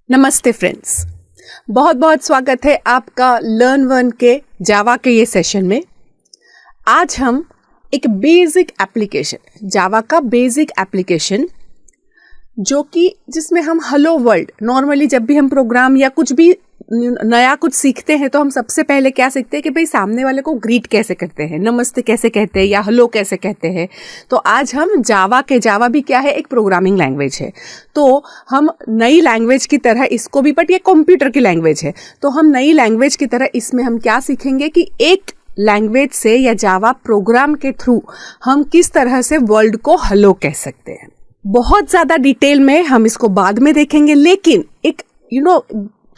नमस्ते फ्रेंड्स, बहुत बहुत स्वागत है आपका लर्न वन के जावा के ये सेशन में। आज हम एक बेसिक एप्लीकेशन, जावा का बेसिक एप्लीकेशन, जो कि जिसमें हम हेलो वर्ल्ड, नॉर्मली जब भी हम प्रोग्राम या कुछ भी नया कुछ सीखते हैं तो हम सबसे पहले क्या सीखते हैं कि भाई सामने वाले को ग्रीट कैसे करते हैं, नमस्ते कैसे कहते हैं या हेलो कैसे कहते हैं। तो आज हम जावा भी क्या है, एक प्रोग्रामिंग लैंग्वेज है। तो हम नई लैंग्वेज की तरह इसको भी, बट ये कंप्यूटर की लैंग्वेज है, तो हम नई लैंग्वेज की तरह इसमें हम क्या सीखेंगे कि एक लैंग्वेज से या जावा प्रोग्राम के थ्रू हम किस तरह से वर्ल्ड को हेलो कह सकते हैं। बहुत ज़्यादा डिटेल में हम इसको बाद में देखेंगे, लेकिन एक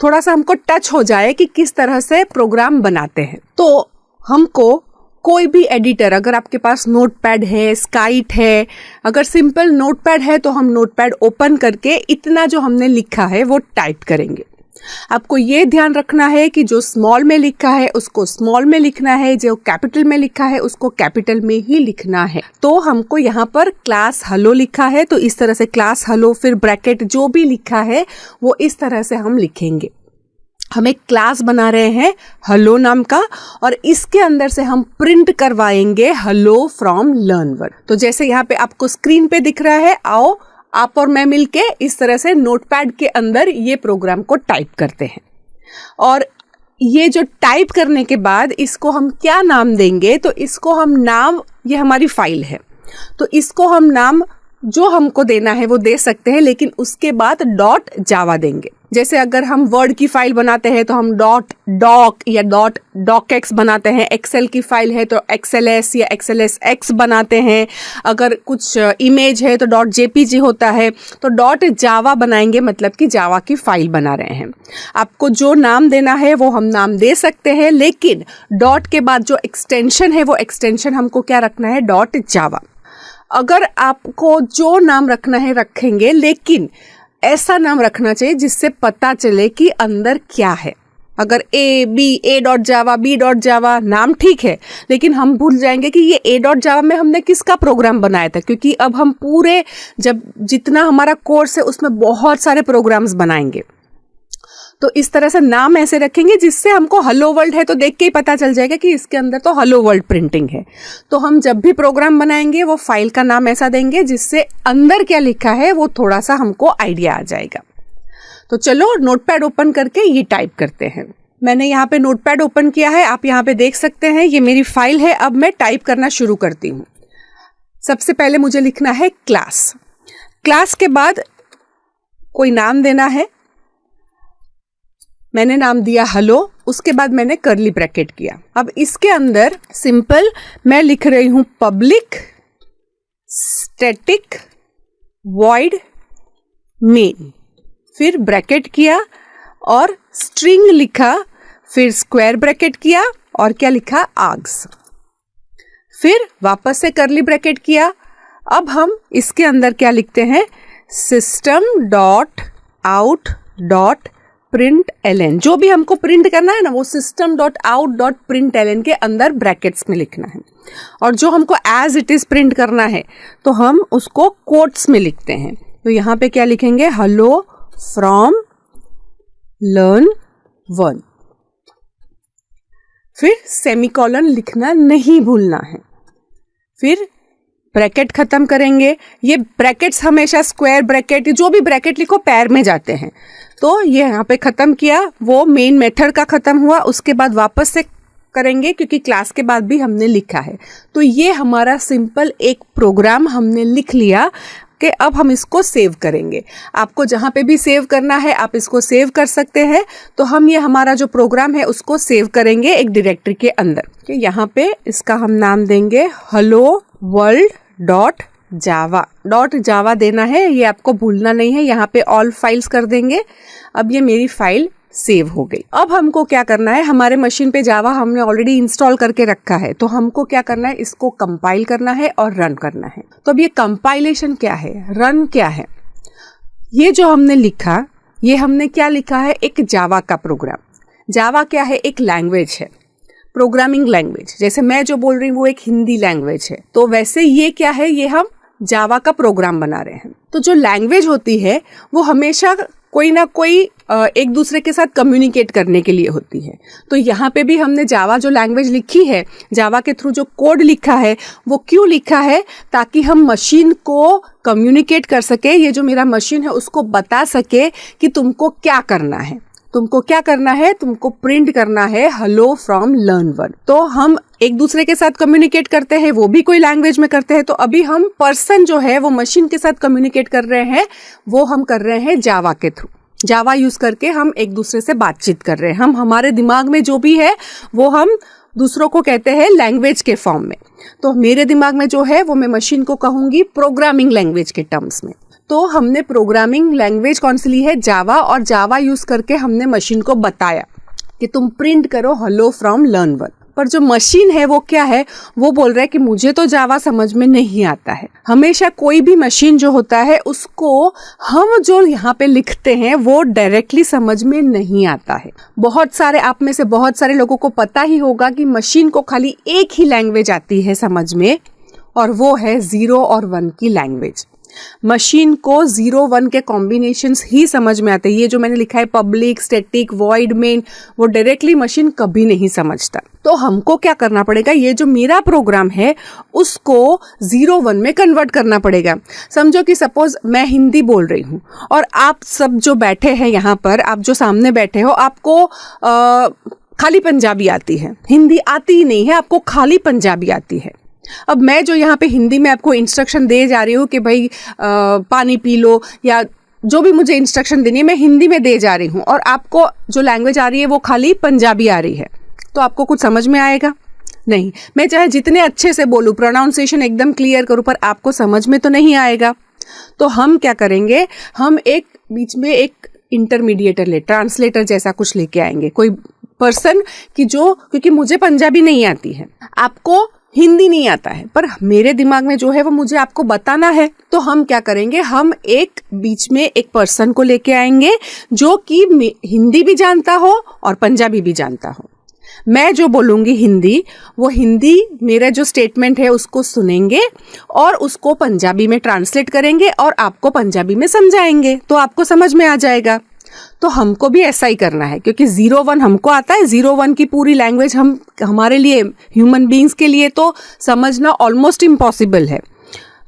थोड़ा सा हमको टच हो जाए कि किस तरह से प्रोग्राम बनाते हैं। तो हमको कोई भी एडिटर, अगर आपके पास नोटपैड है, स्काइट है, अगर सिंपल नोटपैड है तो हम नोटपैड ओपन करके इतना जो हमने लिखा है वो टाइप करेंगे। आपको ये ध्यान रखना है कि जो स्मॉल में लिखा है उसको स्मॉल में लिखना है, जो कैपिटल में लिखा है उसको कैपिटल में ही लिखना है। तो हमको यहाँ पर क्लास हेलो लिखा है तो इस तरह से क्लास हेलो, फिर ब्रैकेट जो भी लिखा है वो इस तरह से हम लिखेंगे। हम एक क्लास बना रहे हैं हेलो नाम का, और इसके अंदर से हम प्रिंट करवाएंगे हेलो फ्रॉम लर्न वन। तो जैसे यहाँ पे आपको स्क्रीन पे दिख रहा है, आओ आप और मैं मिलके इस तरह से नोटपैड के अंदर ये प्रोग्राम को टाइप करते हैं। और ये जो टाइप करने के बाद इसको हम क्या नाम देंगे, तो इसको हम नाम, ये हमारी फाइल है तो इसको हम नाम जो हमको देना है वो दे सकते हैं, लेकिन उसके बाद डॉट जावा देंगे। जैसे अगर हम वर्ड की फाइल बनाते हैं तो हम डॉट डॉक या डॉट डॉकएक्स बनाते हैं, एक्सेल की फाइल है तो एक्सएलएस या एक्सएलएसएक्स बनाते हैं, अगर कुछ इमेज है तो डॉट जेपीजी होता है, तो डॉट जावा बनाएंगे, मतलब कि जावा की फाइल बना रहे हैं। आपको जो नाम देना है वो हम नाम दे सकते हैं, लेकिन डॉट के बाद जो एक्सटेंशन है वो एक्सटेंशन हमको क्या रखना है, डॉट जावा। अगर आपको जो नाम रखना है रखेंगे, लेकिन ऐसा नाम रखना चाहिए जिससे पता चले कि अंदर क्या है। अगर A dot Java, B dot Java नाम ठीक है, लेकिन हम भूल जाएंगे कि ये ए डॉट जावा में हमने किसका प्रोग्राम बनाया था, क्योंकि अब हम पूरे जितना हमारा कोर्स है उसमें बहुत सारे प्रोग्राम्स बनाएंगे। तो इस तरह से नाम ऐसे रखेंगे जिससे हमको हेलो वर्ल्ड है तो देख के ही पता चल जाएगा कि इसके अंदर तो हेलो वर्ल्ड प्रिंटिंग है। तो हम जब भी प्रोग्राम बनाएंगे वो फाइल का नाम ऐसा देंगे जिससे अंदर क्या लिखा है वो थोड़ा सा हमको आइडिया आ जाएगा। तो चलो नोटपैड ओपन करके ये टाइप करते हैं। मैंने यहाँ पे नोटपैड ओपन किया है, आप यहाँ पे देख सकते हैं, ये मेरी फाइल है। अब मैं टाइप करना शुरू करती हूँ। सबसे पहले मुझे लिखना है क्लास। क्लास के बाद कोई नाम देना है, मैंने नाम दिया हेलो, उसके बाद मैंने कर्ली ब्रैकेट किया। अब इसके अंदर सिंपल मैं लिख रही हूं पब्लिक स्टैटिक वॉइड मेन, फिर ब्रैकेट किया और स्ट्रिंग लिखा, फिर स्क्वायर ब्रैकेट किया और क्या लिखा, आर्ग्स, फिर वापस से कर्ली ब्रैकेट किया। अब हम इसके अंदर क्या लिखते हैं, system dot out dot print LN, जो भी हमको प्रिंट करना है ना वो system dot out dot print LN के अंदर ब्रैकेट्स में लिखना है, और जो हमको एज इट इज प्रिंट करना है तो हम उसको कोट्स में लिखते हैं। तो यहाँ पे क्या लिखेंगे, हेलो फ्रॉम लर्न वन, फिर सेमीकोलन लिखना नहीं भूलना है, फिर ब्रैकेट खत्म करेंगे। ये ब्रैकेट्स हमेशा स्क्वायर ब्रैकेट, जो भी ब्रैकेट लिखो पैर में जाते हैं, तो ये यहाँ पे खत्म किया, वो मेन मेथड का खत्म हुआ। उसके बाद वापस से करेंगे क्योंकि क्लास के बाद भी हमने लिखा है। तो ये हमारा सिंपल एक प्रोग्राम हमने लिख लिया कि अब हम इसको सेव करेंगे। आपको जहाँ पे भी सेव करना है आप इसको सेव कर सकते हैं। तो हम ये हमारा जो प्रोग्राम है उसको सेव करेंगे एक डायरेक्टरी के अंदर। यहाँ पे इसका हम नाम देंगे हेलो वर्ल्ड डॉट जावा देना है, ये आपको भूलना नहीं है। यहाँ पे ऑल फाइल्स कर देंगे। अब ये मेरी फाइल सेव हो गई। अब हमको क्या करना है, हमारे मशीन पे जावा हमने ऑलरेडी इंस्टॉल करके रखा है, तो हमको क्या करना है, इसको कंपाइल करना है और रन करना है। तो अब ये कंपाइलेशन क्या है, रन क्या है, ये जो हमने लिखा, ये हमने क्या लिखा है, एक जावा का प्रोग्राम। जावा क्या है, एक लैंग्वेज है, प्रोग्रामिंग लैंग्वेज। जैसे मैं जो बोल रही हूँ वो एक हिंदी लैंग्वेज है, तो वैसे ये क्या है, ये हम जावा का प्रोग्राम बना रहे हैं। तो जो लैंग्वेज होती है वो हमेशा कोई ना कोई एक दूसरे के साथ कम्युनिकेट करने के लिए होती है। तो यहाँ पे भी हमने जावा जो लैंग्वेज लिखी है, जावा के थ्रू जो कोड लिखा है, वो क्यों लिखा है? ताकि हम मशीन को कम्युनिकेट कर सके, ये जो मेरा मशीन है उसको बता सके कि तुमको क्या करना है। तुमको क्या करना है? तुमको प्रिंट करना है हेलो फ्रॉम लर्न1। तो हम एक दूसरे के साथ कम्युनिकेट करते हैं, वो भी कोई लैंग्वेज में करते हैं। तो अभी हम पर्सन जो है वो मशीन के साथ कम्युनिकेट कर रहे हैं, वो हम कर रहे हैं जावा के थ्रू। जावा यूज करके हम एक दूसरे से बातचीत कर रहे हैं। हम हमारे दिमाग में जो भी है वो हम दूसरों को कहते हैं लैंग्वेज के फॉर्म में। तो मेरे दिमाग में जो है वो मैं मशीन को कहूंगी प्रोग्रामिंग लैंग्वेज के टर्म्स में। तो हमने प्रोग्रामिंग लैंग्वेज कौन सी ली है? जावा। और जावा यूज करके हमने मशीन को बताया कि तुम प्रिंट करो हेलो फ्रॉम लर्न1। पर जो मशीन है वो क्या है? वो बोल रहा है कि मुझे तो जावा समझ में नहीं आता है। हमेशा कोई भी मशीन जो होता है उसको हम जो यहाँ पे लिखते हैं वो डायरेक्टली समझ में नहीं आता है। बहुत सारे आप में से बहुत सारे लोगों को पता ही होगा कि मशीन को खाली एक ही लैंग्वेज आती है समझ में, और वो है 0 और 1 की लैंग्वेज। मशीन को 0-1 के कॉम्बिनेशंस ही समझ में आते हैं। ये जो मैंने लिखा है पब्लिक, स्टैटिक, वॉइड, मेन, वो डायरेक्टली मशीन कभी नहीं समझता। तो हमको क्या करना पड़ेगा? ये जो मेरा प्रोग्राम है उसको 0-1 में कन्वर्ट करना पड़ेगा। समझो कि सपोज मैं हिंदी बोल रही हूँ और आप सब जो बैठे हैं यहाँ पर, आप जो सामने बैठे हो, आपको खाली पंजाबी आती है, हिंदी आती ही नहीं है, आपको खाली पंजाबी आती है। अब मैं जो यहाँ पे हिंदी में आपको इंस्ट्रक्शन दे जा रही हूँ कि भाई पानी पी लो, या जो भी मुझे इंस्ट्रक्शन देनी है मैं हिंदी में दे जा रही हूँ, और आपको जो लैंग्वेज आ रही है वो खाली पंजाबी आ रही है, तो आपको कुछ समझ में आएगा? नहीं। मैं चाहे जितने अच्छे से बोलूँ, प्रोनाउंसिएशन एकदम क्लियर करूँ, पर आपको समझ में तो नहीं आएगा। तो हम क्या करेंगे? हम एक बीच में एक इंटरमीडिएटर ट्रांसलेटर जैसा कुछ लेके आएंगे, कोई पर्सन की जो, क्योंकि मुझे पंजाबी नहीं आती है, आपको हिंदी नहीं आता है, पर मेरे दिमाग में जो है वो मुझे आपको बताना है। तो हम क्या करेंगे? हम एक बीच में एक पर्सन को लेके आएंगे जो कि हिंदी भी जानता हो और पंजाबी भी जानता हो। मैं जो बोलूंगी हिंदी, वो हिंदी मेरा जो स्टेटमेंट है उसको सुनेंगे और उसको पंजाबी में ट्रांसलेट करेंगे और आपको पंजाबी में समझाएंगे, तो आपको समझ में आ जाएगा। तो हमको भी ऐसा ही करना है, क्योंकि 0-1 हमको आता है। 0-1 की पूरी लैंग्वेज हमारे लिए, ह्यूमन बीइंग्स के लिए तो समझना ऑलमोस्ट इम्पॉसिबल है।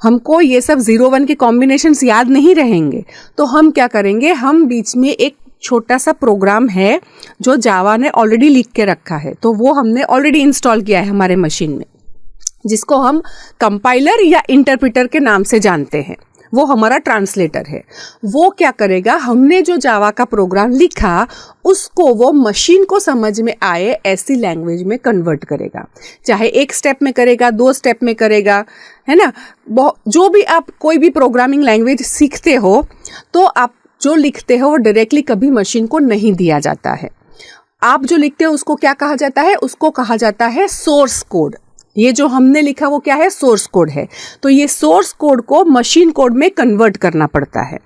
हमको ये सब 0-1 के कॉम्बिनेशंस याद नहीं रहेंगे। तो हम क्या करेंगे? हम बीच में एक छोटा सा प्रोग्राम है जो जावा ने ऑलरेडी लिख के रखा है, तो वो हमने ऑलरेडी इंस्टॉल किया है हमारे मशीन में, जिसको हम कंपाइलर या इंटरप्रेटर के नाम से जानते हैं। वो हमारा ट्रांसलेटर है। वो क्या करेगा? हमने जो जावा का प्रोग्राम लिखा उसको वो मशीन को समझ में आए ऐसी लैंग्वेज में कन्वर्ट करेगा। चाहे एक स्टेप में करेगा, 2 स्टेप में करेगा, है ना। जो भी आप कोई भी प्रोग्रामिंग लैंग्वेज सीखते हो तो आप जो लिखते हो वो डायरेक्टली कभी मशीन को नहीं दिया जाता है। आप जो लिखते हो उसको क्या कहा जाता है? उसको कहा जाता है सोर्स कोड। ये जो हमने लिखा वो क्या है? सोर्स कोड है। तो ये सोर्स कोड को मशीन कोड में कन्वर्ट करना पड़ता है।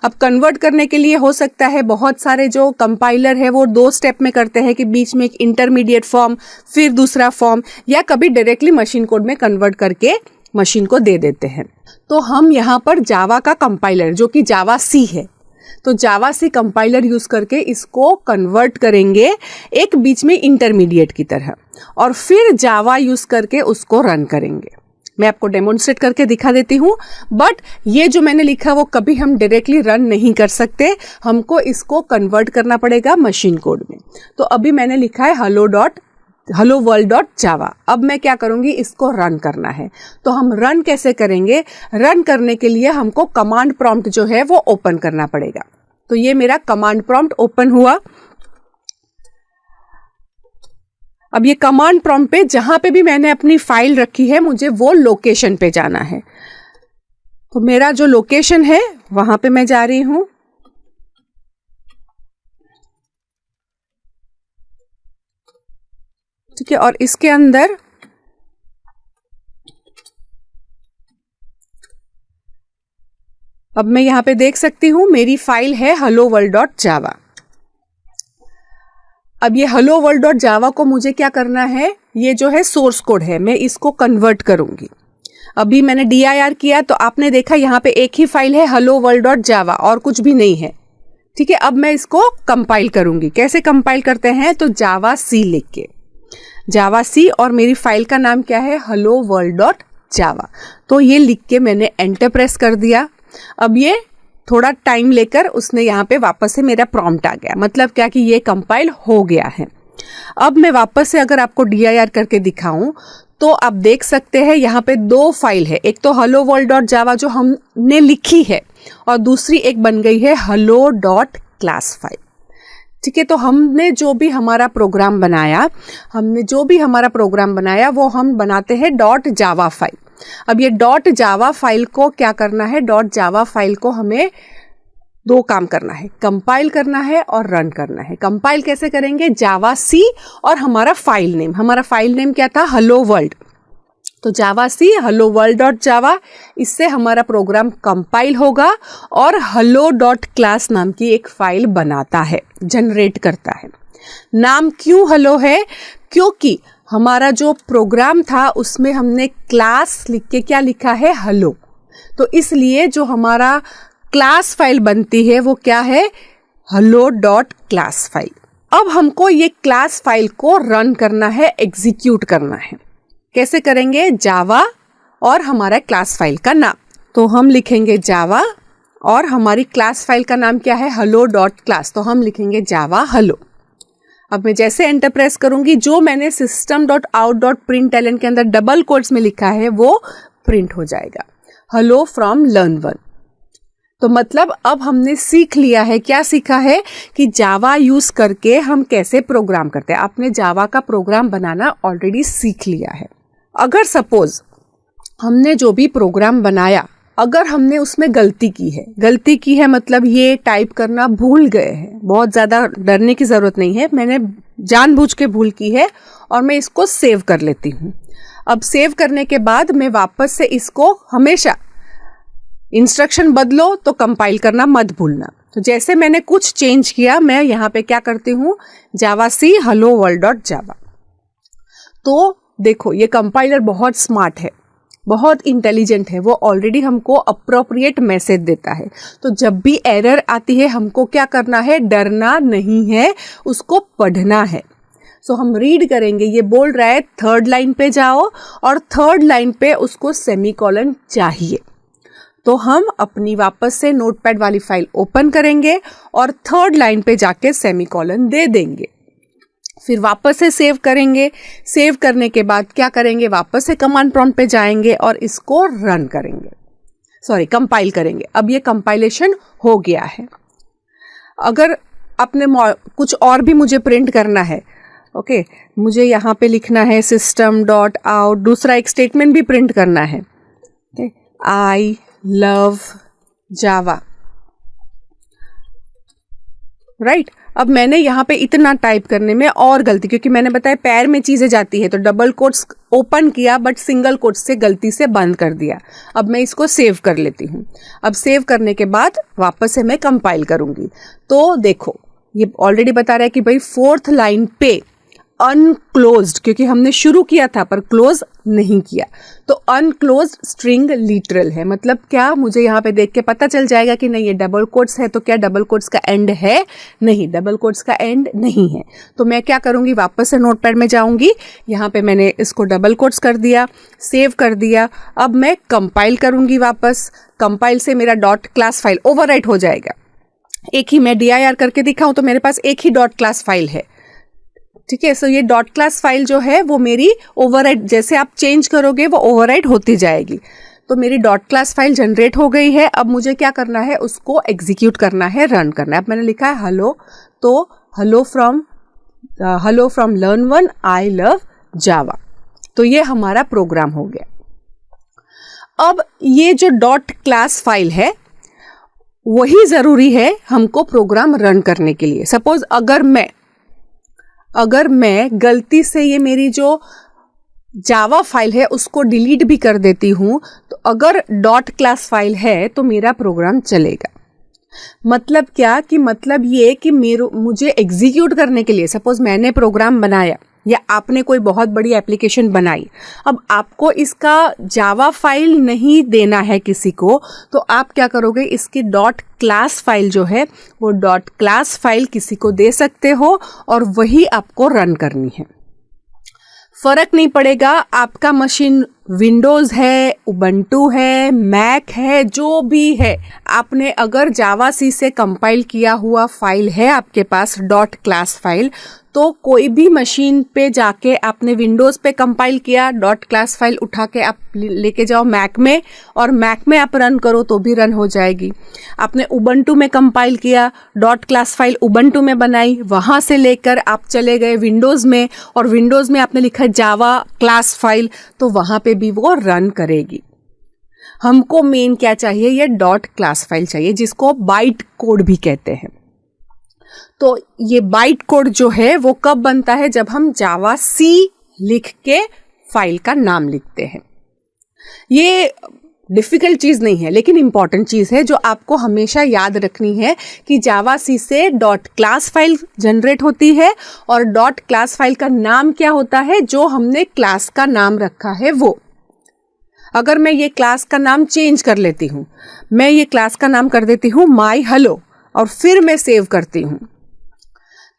अब कन्वर्ट करने के लिए हो सकता है बहुत सारे जो कंपाइलर है वो 2 स्टेप में करते हैं कि बीच में एक इंटरमीडिएट फॉर्म, फिर दूसरा फॉर्म, या कभी डायरेक्टली मशीन कोड में कन्वर्ट करके मशीन को दे देते हैं। तो हम यहाँ पर जावा का कंपाइलर जो कि जावा सी है, तो जावा सी कंपाइलर यूज करके इसको कन्वर्ट करेंगे एक बीच में इंटरमीडिएट की तरह, और फिर जावा यूज करके उसको रन करेंगे। मैं आपको डेमोन्स्ट्रेट करके दिखा देती हूँ। बट ये जो मैंने लिखा वो कभी हम डायरेक्टली रन नहीं कर सकते, हमको इसको कन्वर्ट करना पड़ेगा मशीन कोड में। तो अभी मैंने लिखा है hello world.java। अब मैं क्या करूंगी? इसको रन करना है। तो हम रन कैसे करेंगे? रन करने के लिए हमको कमांड प्रॉम्प्ट जो है वो ओपन करना पड़ेगा। तो ये मेरा कमांड प्रॉम्प्ट ओपन हुआ। अब ये कमांड प्रॉम्प्ट पे जहां पे भी मैंने अपनी फाइल रखी है मुझे वो लोकेशन पे जाना है। तो मेरा जो लोकेशन है वहां पे मैं जा रही हूं। ठीक है, और इसके अंदर अब मैं यहां पे देख सकती हूं मेरी फाइल है hello world.java। अब ये hello world.java को मुझे क्या करना है? ये जो है सोर्स कोड है, मैं इसको कन्वर्ट करूंगी। अभी मैंने dir किया तो आपने देखा यहाँ पे एक ही फाइल है hello world.java और कुछ भी नहीं है। ठीक है, अब मैं इसको कंपाइल करूंगी। कैसे कंपाइल करते हैं, तो जावा सी लिख के, जावा सी, और मेरी फाइल का नाम क्या है, hello world.java। तो ये लिख के मैंने एंटर प्रेस कर दिया। अब ये थोड़ा टाइम लेकर उसने यहाँ पे वापस से मेरा प्रॉम्प्ट आ गया, मतलब क्या कि ये कंपाइल हो गया है। अब मैं वापस से अगर आपको dir करके दिखाऊं तो आप देख सकते हैं यहाँ पे दो फाइल है, एक तो hello world.java जो हमने लिखी है और दूसरी एक बन गई है hello.class फाइल। ठीक है, तो हमने जो भी हमारा प्रोग्राम बनाया वो हम बनाते हैं .java फाइल। अब ये .java फाइल को क्या करना है, .java फाइल को हमें दो काम करना है, कंपाइल करना है और रन करना है। कंपाइल कैसे करेंगे, जावा सी और हमारा फाइल नेम क्या था, हेलो वर्ल्ड। तो जावा सी hello world.java, इससे हमारा प्रोग्राम कंपाइल होगा और hello.class नाम की एक फाइल बनाता है, जनरेट करता है। नाम क्यों हेलो है, क्योंकि हमारा जो प्रोग्राम था उसमें हमने क्लास लिख के क्या लिखा है, हेलो। तो इसलिए जो हमारा क्लास फाइल बनती है वो क्या है, hello.class फाइल। अब हमको ये क्लास फाइल को रन करना है, एग्जीक्यूट करना है। कैसे करेंगे, जावा और हमारा क्लास फाइल का नाम, तो हम लिखेंगे जावा और हमारी क्लास फाइल का नाम क्या है, hello.class, तो हम लिखेंगे जावा हेलो। अब मैं जैसे एंटर प्रेस करूंगी, जो मैंने system.out.println के अंदर डबल कोट्स में लिखा है वो प्रिंट हो जाएगा, हेलो फ्रॉम learn1। तो मतलब अब हमने सीख लिया है, क्या सीखा है कि जावा यूज करके हम कैसे प्रोग्राम करते हैं। आपने जावा का प्रोग्राम बनाना ऑलरेडी सीख लिया है। अगर सपोज हमने जो भी प्रोग्राम बनाया, अगर हमने उसमें गलती की है मतलब ये टाइप करना भूल गए हैं, बहुत ज़्यादा डरने की ज़रूरत नहीं है, मैंने जानबूझ के भूल की है और मैं इसको सेव कर लेती हूँ। अब सेव करने के बाद मैं वापस से इसको, हमेशा इंस्ट्रक्शन बदलो तो कंपाइल करना मत भूलना। तो जैसे मैंने कुछ चेंज किया, मैं यहाँ पे क्या करती हूँ, जावा सी hello world.java। तो देखो ये कंपाइलर बहुत स्मार्ट है, बहुत इंटेलिजेंट है, वो ऑलरेडी हमको अप्रोप्रिएट मैसेज देता है। तो जब भी एरर आती है हमको क्या करना है, डरना नहीं है, उसको पढ़ना है। सो हम रीड करेंगे, ये बोल रहा है थर्ड लाइन पे जाओ और थर्ड लाइन पे उसको सेमीकोलन चाहिए। तो हम अपनी वापस से नोटपैड वाली फाइल ओपन करेंगे और थर्ड लाइन पे जाके सेमीकोलन दे देंगे, फिर वापस से सेव करेंगे। सेव करने के बाद क्या करेंगे, वापस से कमांड प्रॉम्प्ट पे जाएंगे और इसको रन करेंगे, कंपाइल करेंगे। अब ये कंपाइलेशन हो गया है। अगर आपने कुछ और भी मुझे प्रिंट करना है, ओके, मुझे यहाँ पे लिखना है system.out, दूसरा एक स्टेटमेंट भी प्रिंट करना है, आई लव जावा, राइट। अब मैंने यहाँ पे इतना टाइप करने में और गलती, क्योंकि मैंने बताया पैर में चीजें जाती है, तो डबल कोट्स ओपन किया बट सिंगल कोट्स से गलती से बंद कर दिया। अब मैं इसको सेव कर लेती हूँ। अब सेव करने के बाद वापस से मैं कंपाइल करूंगी। तो देखो ये ऑलरेडी बता रहा है कि भाई फोर्थ लाइन पे अनक्लोज्ड, क्योंकि हमने शुरू किया था पर क्लोज नहीं किया, तो अनक्लोज्ड स्ट्रिंग लिटरल है। मतलब क्या, मुझे यहाँ पे देख के पता चल जाएगा कि नहीं ये डबल कोट्स है, तो क्या डबल कोट्स का एंड है, नहीं डबल कोट्स का एंड नहीं है। तो मैं क्या करूँगी, वापस से नोटपैड में जाऊँगी, यहाँ पे मैंने इसको डबल कोट्स कर दिया, सेव कर दिया। अब मैं कंपाइल करूँगी वापस, कंपाइल से मेरा .class फाइल ओवरराइट हो जाएगा। एक ही मैं dir करके दिखाऊँ तो मेरे पास एक ही .class फाइल है, ठीक है। सो ये .class फाइल जो है वो मेरी ओवरराइट, जैसे आप चेंज करोगे वो ओवरराइट होती जाएगी। तो मेरी .class फाइल जनरेट हो गई है। अब मुझे क्या करना है, उसको एग्जीक्यूट करना है, रन करना है। अब मैंने लिखा है हेलो, तो hello from learn1 I love Java. तो ये हमारा प्रोग्राम हो गया। अब ये जो .class फाइल है वही जरूरी है हमको प्रोग्राम रन करने के लिए। सपोज अगर मैं गलती से ये मेरी जो जावा फाइल है उसको डिलीट भी कर देती हूँ, तो अगर .class फाइल है तो मेरा प्रोग्राम चलेगा। मतलब क्या, कि मतलब ये कि मुझे एग्जीक्यूट करने के लिए, सपोज मैंने प्रोग्राम बनाया, या आपने कोई बहुत बड़ी एप्लीकेशन बनाई, अब आपको इसका जावा फाइल नहीं देना है किसी को, तो आप क्या करोगे, इसकी डॉट क्लास फाइल जो है वो डॉट क्लास फाइल किसी को दे सकते हो और वही आपको रन करनी है। फर्क नहीं पड़ेगा आपका मशीन विंडोज है, उबंटू है, मैक है, जो भी है, आपने अगर जावा सी से कंपाइल किया हुआ फाइल है आपके पास डॉट क्लास फाइल, तो कोई भी मशीन पे जाके आपने विंडोज पे कंपाइल किया, डॉट क्लास फाइल उठा के आप लेके जाओ मैक में और मैक में आप रन करो तो भी रन हो जाएगी। आपने उबंटू में कंपाइल किया, डॉट क्लास फाइल उबंटू में बनाई, वहां से लेकर आप चले गए विंडोज में और विंडोज में आपने लिखा जावा क्लास फाइल, तो वहां पे भी वो रन करेगी। हमको मेन क्या चाहिए, ये डॉट क्लास फाइल चाहिए जिसको बाइट कोड भी कहते हैं। तो ये बाइट कोड जो है वो कब बनता है, जब हम जावा सी लिख के फाइल का नाम लिखते हैं। ये डिफिकल्ट चीज नहीं है लेकिन इंपॉर्टेंट चीज है जो आपको हमेशा याद रखनी है कि जावा सी से डॉट क्लास फाइल जनरेट होती है और डॉट क्लास फाइल का नाम क्या होता है, जो हमने क्लास का नाम रखा है वो। अगर मैं ये क्लास का नाम चेंज कर लेती हूँ, मैं ये क्लास का नाम कर देती हूँ माई हेलो और फिर मैं सेव करती हूँ,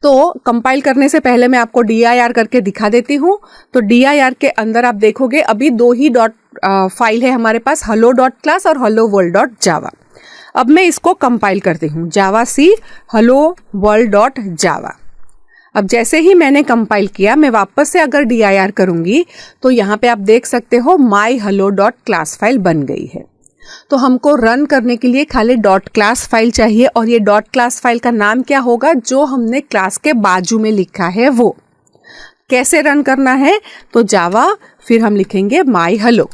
तो कंपाइल करने से पहले मैं आपको dir करके दिखा देती हूँ। तो dir के अंदर आप देखोगे अभी दो ही डॉट फाइल है हमारे पास, hello डॉट क्लास और hello world डॉट जावा। अब मैं इसको कंपाइल करती हूँ, जावा सी hello world डॉट जावा। अब जैसे ही मैंने कंपाइल किया, मैं वापस से अगर dir करूंगी तो यहाँ पे आप देख सकते हो माई hello डॉट क्लास फाइल बन गई है। तो हमको रन करने के लिए खाली डॉट क्लास फाइल चाहिए और ये डॉट क्लास फाइल का नाम क्या होगा, जो हमने क्लास के बाजू में लिखा है वो। कैसे रन करना है, तो जावा फिर हम लिखेंगे माई हेलो,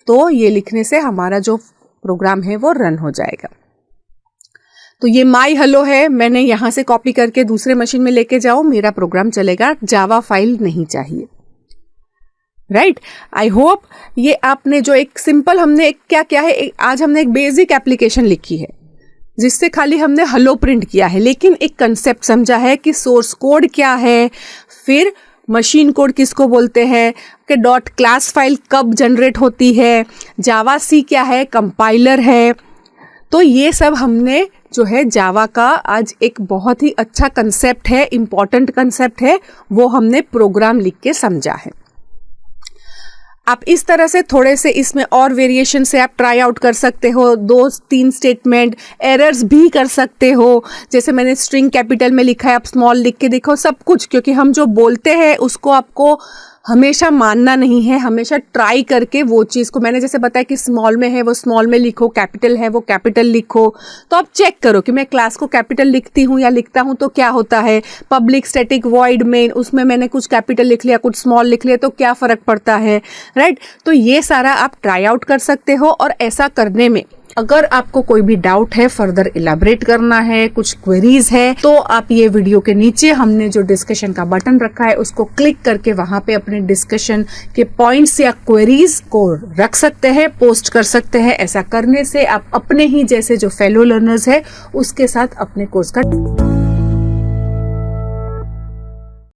तो ये लिखने से हमारा जो प्रोग्राम है वो रन हो जाएगा। तो ये माई हेलो है, मैंने यहाँ से कॉपी करके दूसरे मशीन में लेके जाओ, मेरा प्रोग्राम चलेगा, जावा फाइल नहीं चाहिए। राइट, आई होप ये आपने जो एक सिंपल हमने एक क्या किया है, आज हमने एक बेसिक एप्लीकेशन लिखी है जिससे खाली हमने हेलो प्रिंट किया है, लेकिन एक कंसेप्ट समझा है कि सोर्स कोड क्या है, फिर मशीन कोड किसको बोलते हैं, कि डॉट क्लास फाइल कब जनरेट होती है, जावा सी क्या है, कंपाइलर है। तो ये सब हमने जो है जावा का आज एक बहुत ही अच्छा कंसेप्ट है, इंपॉर्टेंट कंसेप्ट है, वो हमने प्रोग्राम लिख के समझा है। आप इस तरह से थोड़े से इसमें और वेरिएशन से आप ट्राई आउट कर सकते हो, 2-3 स्टेटमेंट, एरर्स भी कर सकते हो। जैसे मैंने स्ट्रिंग कैपिटल में लिखा है, आप स्मॉल लिख के देखो, सब कुछ, क्योंकि हम जो बोलते हैं उसको आपको हमेशा मानना नहीं है, हमेशा ट्राई करके वो चीज़ को, मैंने जैसे बताया कि स्मॉल में है वो स्मॉल में लिखो, कैपिटल है वो कैपिटल लिखो, तो आप चेक करो कि मैं क्लास को कैपिटल लिखती हूँ या लिखता हूँ तो क्या होता है। पब्लिक स्टैटिक वॉइड मेन, उसमें मैंने कुछ कैपिटल लिख लिया, कुछ स्मॉल लिख लिया, तो क्या फ़र्क पड़ता है, राइट। तो ये सारा आप ट्राई आउट कर सकते हो। और ऐसा करने में अगर आपको कोई भी डाउट है, फर्दर इलाबरेट करना है, कुछ क्वेरीज है, तो आप ये वीडियो के नीचे हमने जो डिस्कशन का बटन रखा है उसको क्लिक करके वहां पे अपने डिस्कशन के पॉइंट्स या क्वेरीज को रख सकते हैं, पोस्ट कर सकते हैं। ऐसा करने से आप अपने ही जैसे जो फेलो लर्नर्स है उसके साथ अपने कोर्स का